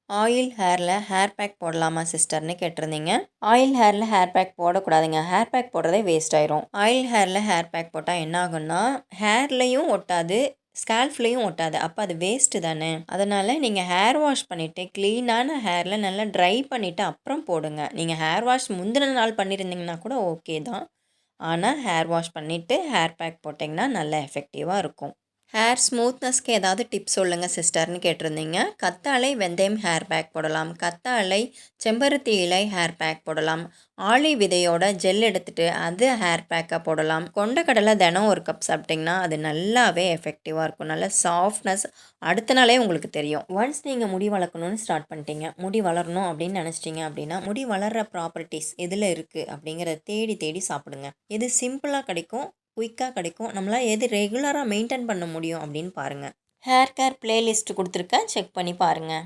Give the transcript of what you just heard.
Oil ஹேரில் hair pack போடலாமா சிஸ்டர்னு கேட்டிருந்தீங்க. ஆயில் ஹேரில் ஹேர் பேக் போடக்கூடாதுங்க. ஹேர் பேக் போடுறதே வேஸ்ட் ஆயிரும். ஆயில் ஹேரில் ஹேர் பேக் போட்டால் என்ன ஆகும்னா ஹேர்லேயும் ஒட்டாது, ஸ்கேல்ஃப்லேயும் ஒட்டாது. அப்போ அது வேஸ்ட்டு தானே. அதனால் நீங்கள் ஹேர் வாஷ் பண்ணிவிட்டு க்ளீனான ஹேரில் நல்லா ட்ரை பண்ணிவிட்டு அப்புறம் போடுங்க. நீங்கள் ஹேர் வாஷ் முந்தின நாள் பண்ணியிருந்தீங்கன்னா கூட ஓகே தான். ஆனால் ஹேர் வாஷ் பண்ணிவிட்டு ஹேர் பேக் போட்டிங்கன்னா நல்லா எஃபெக்டிவாக இருக்கும். ஹேர் ஸ்மூத்னஸ்க்கு ஏதாவது டிப்ஸ் சொல்லுங்கள் சிஸ்டர்னு கேட்டிருந்தீங்க. கத்தாழை வெந்தயம் ஹேர் பேக் போடலாம். கத்தாழை செம்பருத்தி இலை ஹேர் பேக் போடலாம். ஆளி விதையோட ஜெல் எடுத்துகிட்டு அது ஹேர் பேக்காக போடலாம். கொண்டக்கடலை தினம் ஒரு கப் சாப்பிட்டிங்கன்னா அது நல்லாவே எஃபெக்டிவாக இருக்கும். நல்ல சாஃப்ட்னஸ் அடுத்த நாளே உங்களுக்கு தெரியும். ஒன்ஸ் நீங்கள் முடி வளர்க்கணும்னு ஸ்டார்ட் பண்ணிட்டீங்க, முடி வளரணும் அப்படின்னு நினச்சிட்டிங்க அப்படின்னா முடி வளர்கிற ப்ராப்பர்ட்டிஸ் எதில் இருக்குது அப்படிங்கிறத தேடி தேடி சாப்பிடுங்க. எது சிம்பிளாக கிடைக்கும், குயிக்காக கிடைக்கும், நம்மளால் எது ரெகுலராக மெயின்டைன் பண்ண முடியும் அப்படின்னு பாருங்கள். ஹேர் கேர் பிளேலிஸ்ட் கொடுத்துருக்கேன், செக் பண்ணி பாருங்கள்.